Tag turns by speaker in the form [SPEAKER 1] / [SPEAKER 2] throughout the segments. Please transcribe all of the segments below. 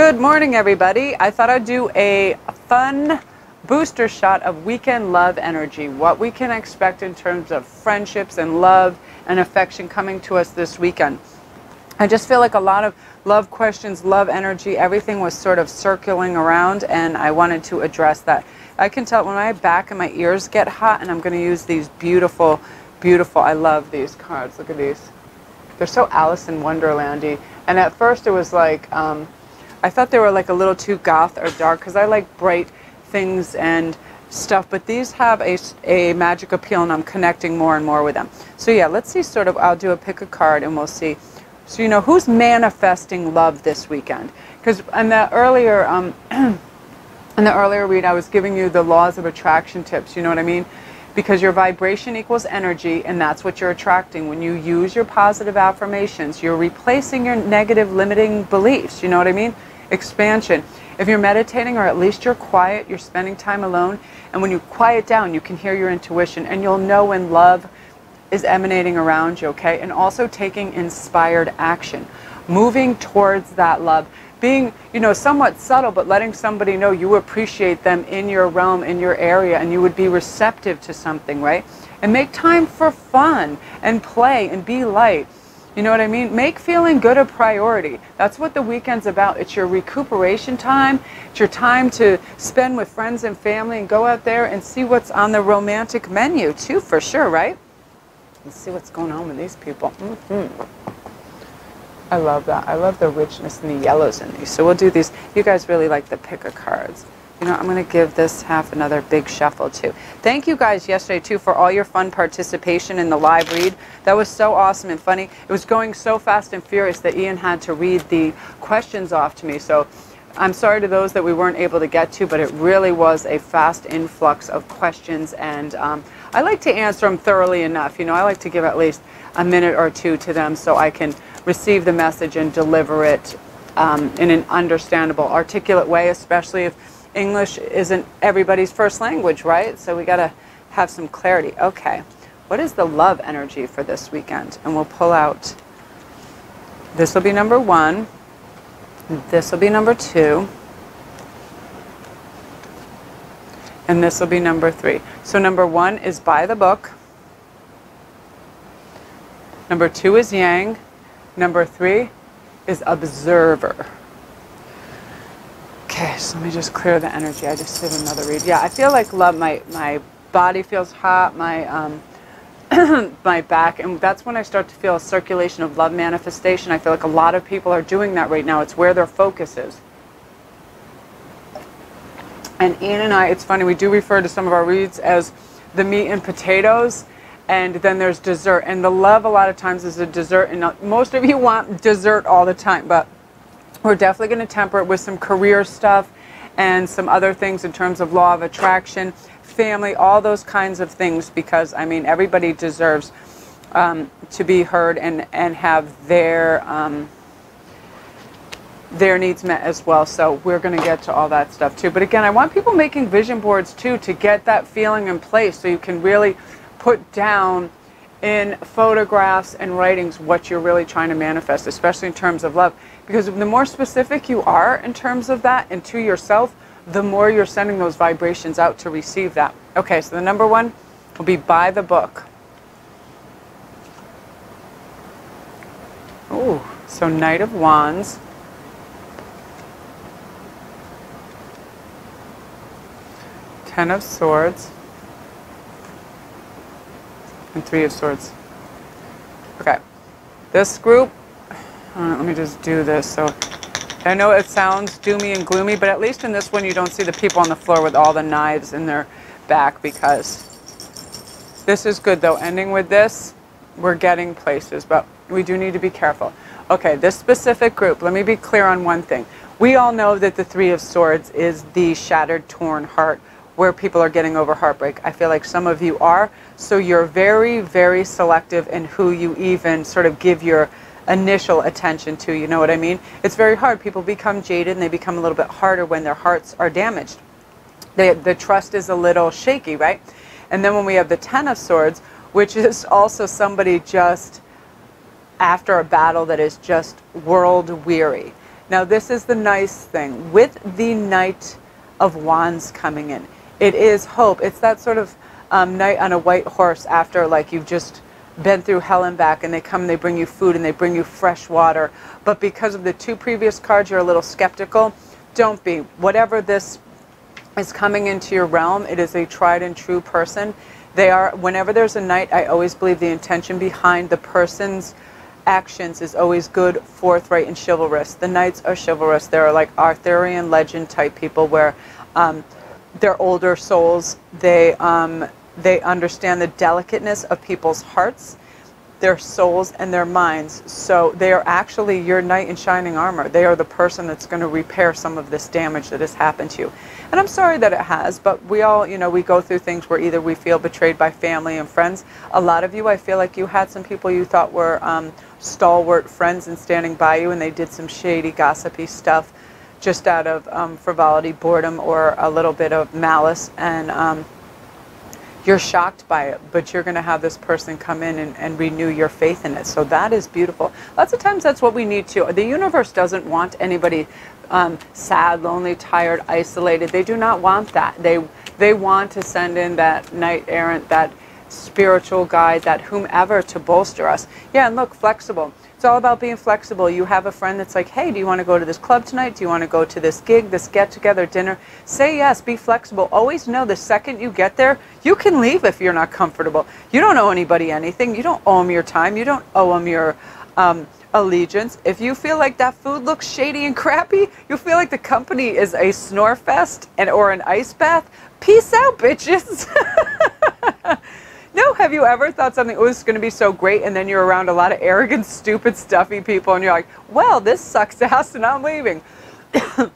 [SPEAKER 1] Good morning, everybody. I thought I'd do a fun booster shot of weekend love energy, what we can expect in terms of friendships and love and affection coming to us this weekend. I just feel like a lot of love questions, love energy, everything was sort of circling around, and I wanted to address that. I can tell when my back and my ears get hot, and I'm going to use these beautiful, I love these cards. Look at these. They're so Alice in Wonderlandy. And at first it was like, I thought they were like a little too goth or dark because I like bright things and stuff, but these have a magic appeal, and I'm connecting more and more with them. So yeah, let's see sort of, I'll do a pick a card and we'll see. So, you know, who's manifesting love this weekend? Because in the earlier, read, I was giving you the laws of attraction tips, you know what I mean? Because your vibration equals energy, and that's what you're attracting. When you use your positive affirmations, you're replacing your negative limiting beliefs, you know what I mean? Expansion. If you're meditating, or at least you're quiet, you're spending time alone, and when you quiet down, you can hear your intuition, and you'll know when love is emanating around you, okay? And also taking inspired action, moving towards that love, being, you know, somewhat subtle, but letting somebody know you appreciate them in your realm, in your area, and you would be receptive to something, right? And make time for fun and play and be light. You know what I mean? Make feeling good a priority. That's what the weekend's about. It's your recuperation time. It's your time to spend with friends and family and go out there and see what's on the romantic menu too, for sure, right? Let's see what's going on with these people. I love that. I love the richness and the yellows in these. So we'll do these. You guys really like the picker cards. You know, I'm going to give this half another big shuffle too. Thank you guys yesterday too for all your fun participation in the live read. That was so awesome and funny. It was going so fast and furious that Ian had to read the questions off to me. So I'm sorry to those that we weren't able to get to, but it really was a fast influx of questions, and I like to answer them thoroughly enough. You know, I like to give at least a minute or two to them so I can receive the message and deliver it in an understandable, articulate way, especially if English isn't everybody's first language, right? So we got to have some clarity. Okay, what is the love energy for this weekend? And we'll pull out, this will be number 1, this will be number 2, and this will be number 3. So number 1 is by the book, number 2 is yang, number 3 is observer. Okay, so let me just clear the energy. I just did another read. Yeah, I feel like love, my body feels hot, my my back, and that's when I start to feel a circulation of love manifestation. I feel like a lot of people are doing that right now. It's where their focus is. And Ian and I, it's funny, we do refer to some of our reads as the meat and potatoes, and then there's dessert. And the love a lot of times is a dessert, and most of you want dessert all the time, but we're definitely going to temper it with some career stuff and some other things in terms of law of attraction, family, all those kinds of things, because, I mean, everybody deserves to be heard and have their needs met as well. So we're going to get to all that stuff too. But again, I want people making vision boards too, to get that feeling in place so you can really put down in photographs and writings what you're really trying to manifest, especially in terms of love. Because the more specific you are in terms of that and to yourself, the more you're sending those vibrations out to receive that. Okay, so the number 1 will be by the book. Ooh, so Knight of Wands. Ten of Swords. And 3 of Swords. Okay, this group, let me just do this. So I know it sounds doomy and gloomy, but at least in this one you don't see the people on the floor with all the knives in their back, because this is good though. Ending with this, we're getting places, but we do need to be careful. Okay, this specific group, let me be clear on one thing. We all know that the 3 of Swords is the shattered, torn heart, where people are getting over heartbreak. I feel like some of you are, so you're very, very selective in who you even sort of give your initial attention to, you know what I mean? It's very hard. People become jaded and they become a little bit harder when their hearts are damaged. The trust is a little shaky, right? And then when we have the Ten of Swords, which is also somebody just after a battle that is just world weary. Now this is the nice thing. With the Knight of Wands coming in, it is hope. It's that sort of knight on a white horse after like you've just been through hell and back, and they come and they bring you food and they bring you fresh water. But because of the two previous cards, you're a little skeptical. Don't be. Whatever this is coming into your realm, it is a tried and true person. They are, whenever there's a knight, I always believe the intention behind the person's actions is always good, forthright, and chivalrous. The knights are chivalrous. They're like Arthurian legend type people where they're older souls. They understand the delicateness of people's hearts, their souls, and their minds. So they are actually your knight in shining armor. They are the person that's going to repair some of this damage that has happened to you. And I'm sorry that it has, but we all, you know, we go through things where either we feel betrayed by family and friends. A lot of you, I feel like you had some people you thought were stalwart friends and standing by you, and they did some shady, gossipy stuff just out of frivolity, boredom, or a little bit of malice. And you're shocked by it, but you're going to have this person come in and renew your faith in it. So that is beautiful. Lots of times that's what we need to. The universe doesn't want anybody sad, lonely, tired, isolated. They do not want that. They want to send in that knight errant, that spiritual guide, that whomever to bolster us. Yeah, and look, flexible. It's all about being flexible. You have a friend that's like, hey, do you want to go to this club tonight? Do you want to go to this gig, this get-together, dinner? Say yes. Be flexible. Always know the second you get there, you can leave if you're not comfortable. You don't owe anybody anything. You don't owe them your time. You don't owe them your allegiance. If you feel like that food looks shady and crappy, you feel like the company is a snore fest or an ice bath, peace out, bitches. No, have you ever thought something was going to be so great, and then you're around a lot of arrogant, stupid, stuffy people, and you're like, well, this sucks ass and I'm leaving. I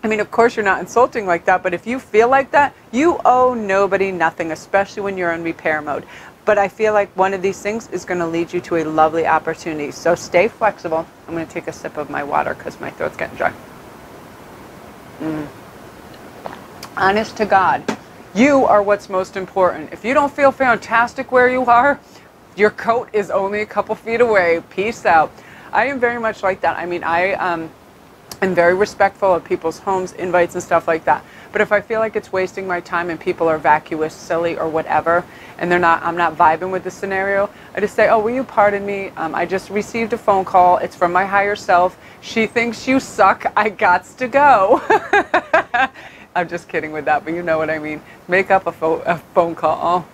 [SPEAKER 1] mean, of course you're not insulting like that, but if you feel like that, you owe nobody nothing, especially when you're in repair mode. But I feel like one of these things is going to lead you to a lovely opportunity. So stay flexible. I'm going to take a sip of my water because my throat's getting dry. Honest to God. You are what's most important. If you don't feel fantastic where you are, your coat is only a couple feet away. Peace out. I am very much like that. I mean, I am very respectful of people's homes, invites, and stuff like that. But if I feel like it's wasting my time and people are vacuous, silly, or whatever, and I'm not vibing with the scenario, I just say, oh, will you pardon me? I just received a phone call. It's from my higher self. She thinks you suck. I gots to go. I'm just kidding with that, but you know what I mean. Make up a phone call. Oh,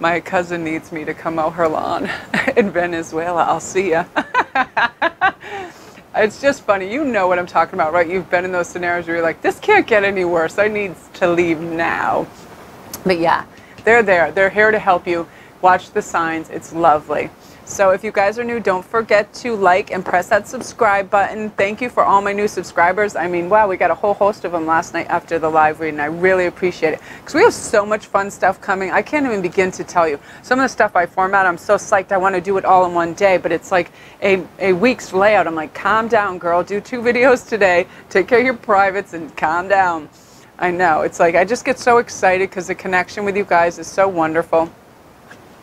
[SPEAKER 1] my cousin needs me to come mow her lawn in Venezuela. I'll see ya. It's just funny. You know what I'm talking about, right? You've been in those scenarios where you're like, this can't get any worse. I need to leave now. But yeah, they're there. They're here to help you. Watch the signs. It's lovely. So if you guys are new, don't forget to like and press that subscribe button. Thank you for all my new subscribers. I mean, wow, we got a whole host of them last night after the live reading. I really appreciate it because we have so much fun stuff coming. I can't even begin to tell you. Some of the stuff I format, I'm so psyched. I want to do it all in one day, but it's like a week's layout. I'm like, calm down, girl. Do 2 videos today. Take care of your privates and calm down. I know. It's like I just get so excited because the connection with you guys is so wonderful.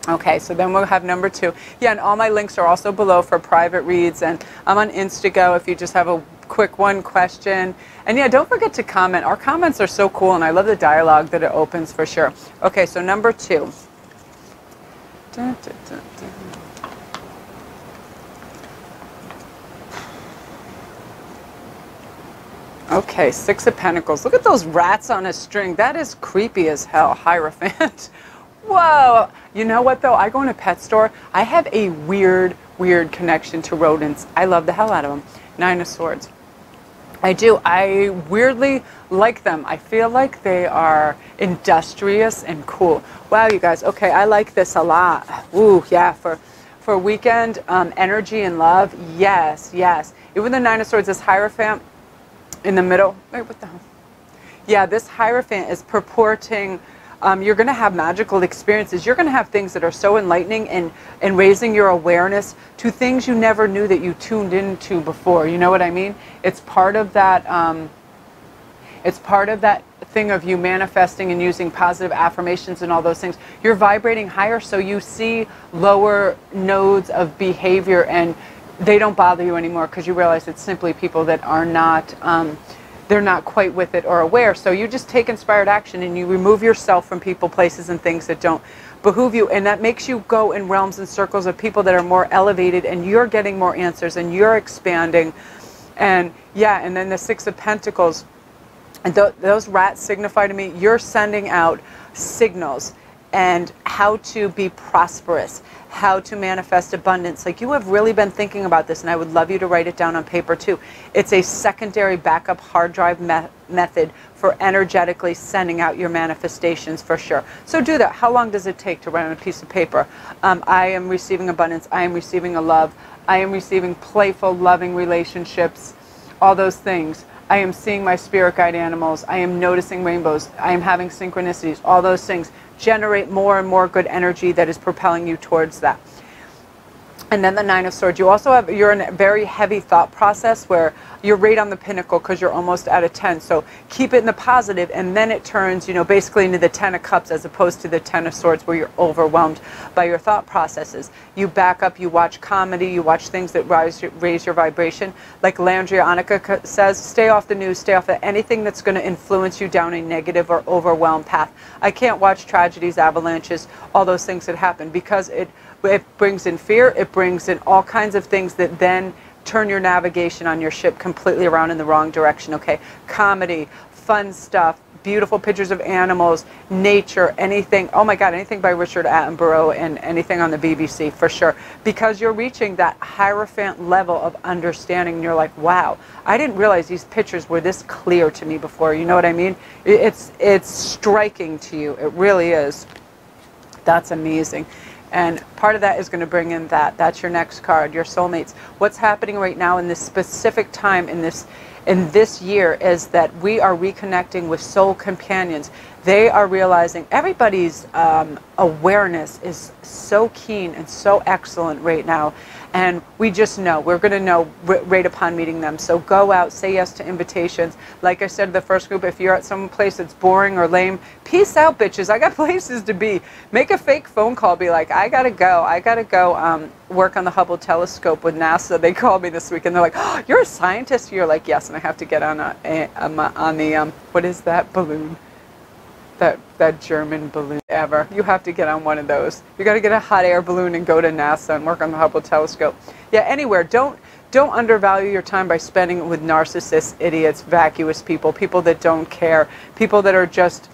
[SPEAKER 1] Okay, so then we'll have number 2. Yeah, and all my links are also below for private reads, and I'm on Instago if you just have a quick one question. And yeah, don't forget to comment. Our comments are so cool, and I love the dialogue that it opens for sure. Okay, so number 2. Dun, dun, dun, dun. Okay, 6 of Pentacles. Look at those rats on a string. That is creepy as hell, Hierophant. Whoa! You know what, though? I go in a pet store. I have a weird connection to rodents. I love the hell out of them. 9 of Swords. I do. I weirdly like them. I feel like they are industrious and cool. Wow, you guys. Okay, I like this a lot. Ooh, yeah, for weekend energy and love. Yes, yes. Even the 9 of Swords, this Hierophant in the middle. Wait, what the hell? Yeah, this Hierophant is purporting you're going to have magical experiences. You're going to have things that are so enlightening and raising your awareness to things you never knew that you tuned into before. You know what I mean? It's part of that. It's part of that thing of you manifesting and using positive affirmations and all those things. You're vibrating higher, so you see lower nodes of behavior and they don't bother you anymore because you realize it's simply people that are not, they're not quite with it or aware. So you just take inspired action and you remove yourself from people, places, and things that don't behoove you. And that makes you go in realms and circles of people that are more elevated, and you're getting more answers and you're expanding. And yeah, and then the Six of Pentacles, and those rats signify to me you're sending out signals and how to be prosperous, how to manifest abundance. Like, you have really been thinking about this, and I would love you to write it down on paper too. It's a secondary backup hard drive method for energetically sending out your manifestations, for sure. So do that. How long does it take to write on a piece of paper? I am receiving abundance. I am receiving a love. I am receiving playful, loving relationships. All those things. I am seeing my spirit guide animals. I am noticing rainbows. I am having synchronicities. All those things generate more and more good energy that is propelling you towards that. And then the Nine of Swords. You also have, you're in a very heavy thought process where you're right on the pinnacle because you're almost at a 10. So keep it in the positive, and then it turns, you know, basically into the 10 of Cups as opposed to the 10 of Swords where you're overwhelmed by your thought processes. You back up, you watch comedy, you watch things that raise your vibration. Like Landrianica says, stay off the news, stay off of anything that's going to influence you down a negative or overwhelmed path. I can't watch tragedies, avalanches, all those things that happen, because it brings in fear, it brings in all kinds of things that then turn your navigation on your ship completely around in the wrong direction, okay? Comedy, fun stuff, beautiful pictures of animals, nature, anything, oh my God, anything by Richard Attenborough and anything on the BBC, for sure. Because you're reaching that Hierophant level of understanding, and you're like, wow, I didn't realize these pictures were this clear to me before, you know what I mean? It's striking to you, it really is. That's amazing. And part of that is going to bring in that's your next card, your soulmates. What's happening right now in this specific time in this year is that we are reconnecting with soul companions. They are realizing everybody's awareness is so keen and so excellent right now. And we just know, we're going to know right upon meeting them. So go out, say yes to invitations. Like I said to the first group, if you're at some place that's boring or lame, peace out, bitches. I got places to be. Make a fake phone call. Be like, I got to go work on the Hubble telescope with NASA. They called me this week and they're like, oh, you're a scientist? You're like, yes, and I have to get on the, what is that balloon? That German balloon ever. You have to get on one of those. You got to get a hot air balloon and go to NASA and work on the Hubble telescope. Yeah, anywhere. Don't undervalue your time by spending it with narcissists, idiots, vacuous people, people that don't care, people that are just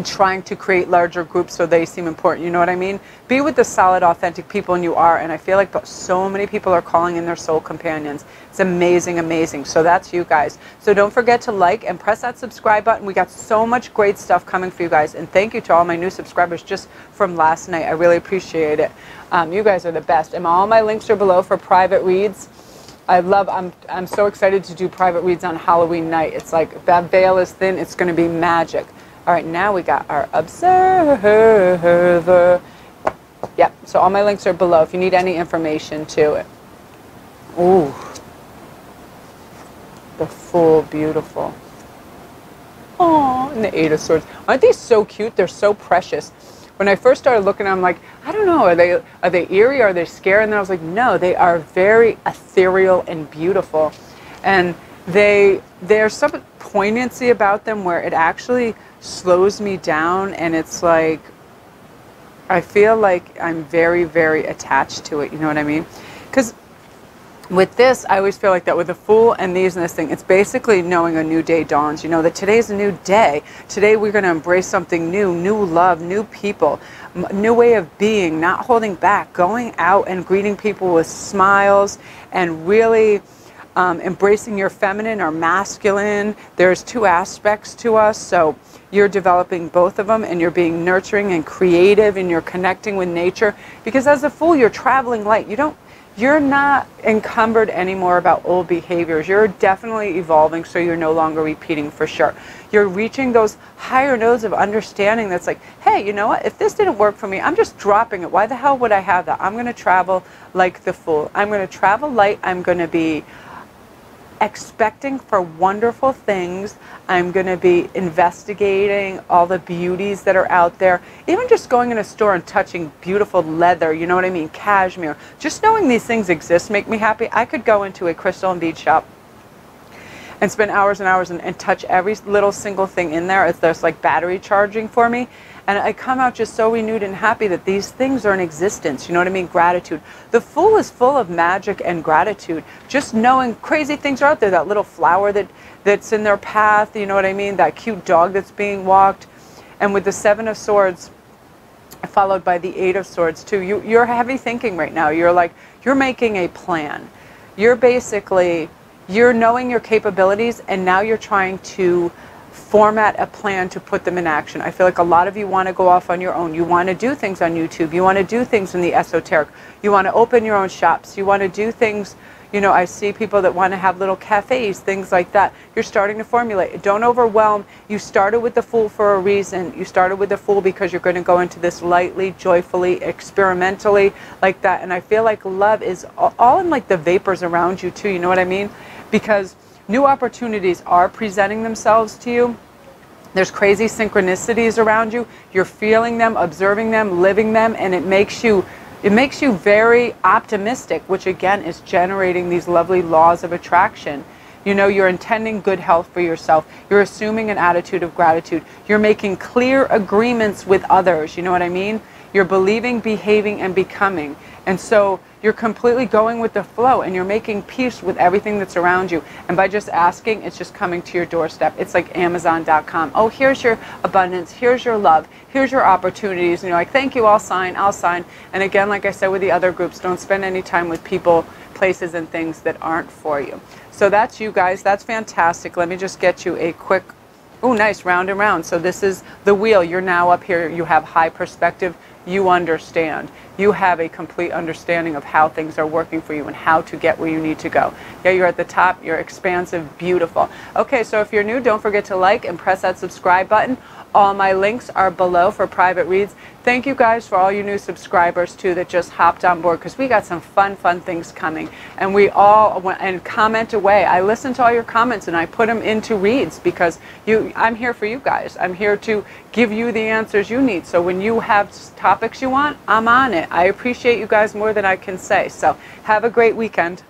[SPEAKER 1] trying to create larger groups so they seem important. You know what I mean? Be with the solid, authentic people, and you are. And I feel like so many people are calling in their soul companions. It's amazing, amazing. So that's you guys. So don't forget to like and press that subscribe button. We got so much great stuff coming for you guys. And thank you to all my new subscribers just from last night. I really appreciate it. You guys are the best. And all my links are below for private reads. I'm so excited to do private reads on Halloween night. It's like, that veil is thin. It's going to be magic. All right, now we got our observer. Yep, so all my links are below if you need any information to it. Ooh, the Fool, beautiful. Oh, and the Eight of Swords. Aren't these so cute? They're so precious. When I first started looking, I'm like, I don't know, are they eerie? Are they scary? And then I was like, no, they are very ethereal and beautiful. And there's some poignancy about them where it actually slows me down, and it's like I feel like I'm very, very attached to it, you know what I mean? Because with this, I always feel like that with the Fool and these and this thing, it's basically knowing a new day dawns. You know that today's a new day. Today we're going to embrace something new love, new people, new way of being, not holding back, going out and greeting people with smiles and really embracing your feminine or masculine. There's two aspects to us, so you're developing both of them, and you're being nurturing and creative, and you're connecting with nature. Because as a Fool, you're traveling light. You're not encumbered anymore about old behaviors. You're definitely evolving, so you're no longer repeating, for sure. You're reaching those higher nodes of understanding that's like, hey, you know what? If this didn't work for me, I'm just dropping it. Why the hell would I have that? I'm going to travel like the Fool. I'm going to travel light. I'm going to be expecting for wonderful things. I'm going to be investigating all the beauties that are out there. Even just going in a store and touching beautiful leather, you know what I mean, cashmere. Just knowing these things exist make me happy. I could go into a crystal and bead shop and spend hours and hours and touch every little single thing in there. It's just like battery charging for me. And I come out just so renewed and happy that these things are in existence. You know what I mean? Gratitude. The Fool is full of magic and gratitude. Just knowing crazy things are out there. That little flower that's in their path. You know what I mean? That cute dog that's being walked. And with the Seven of Swords, followed by the Eight of Swords too. You're heavy thinking right now. You're like, you're making a plan. You're knowing your capabilities, and now you're trying to format a plan to put them in action. I feel like a lot of you want to go off on your own. You want to do things on YouTube. You want to do things in the esoteric. You want to open your own shops. You want to do things, you know, I see people that want to have little cafes, things like that. You're starting to formulate. Don't overwhelm. You started with the Fool for a reason. You started with the Fool because you're going to go into this lightly, joyfully, experimentally, like that. And I feel like love is all in like the vapors around you too. You know what I mean? Because new opportunities are presenting themselves to you. There's crazy synchronicities around you. You're feeling them, observing them, living them, and it makes you very optimistic, which again is generating these lovely laws of attraction. You know, you're intending good health for yourself. You're assuming an attitude of gratitude. You're making clear agreements with others. You know what I mean? You're believing, behaving, and becoming. And so you're completely going with the flow, and you're making peace with everything that's around you. And by just asking, it's just coming to your doorstep. It's like Amazon.com. Oh, here's your abundance. Here's your love. Here's your opportunities. And you're like, thank you, I'll sign, I'll sign. And again, like I said with the other groups, don't spend any time with people, places, and things that aren't for you. So that's you guys. That's fantastic. Let me just get you a quick, oh, nice, round and round. So this is the wheel. You're now up here. You have high perspective. You understand. You have a complete understanding of how things are working for you and how to get where you need to go. Yeah, you're at the top. You're expansive. Beautiful. Okay, so if you're new, don't forget to like and press that subscribe button. All my links are below for private reads. Thank you guys for all you new subscribers too that just hopped on board, because we got some fun things coming. And we all and comment away. I listen to all your comments and I put them into reads because I'm here for you guys. I'm here to give you the answers you need. So when you have topics you want, I'm on it. I appreciate you guys more than I can say. So have a great weekend.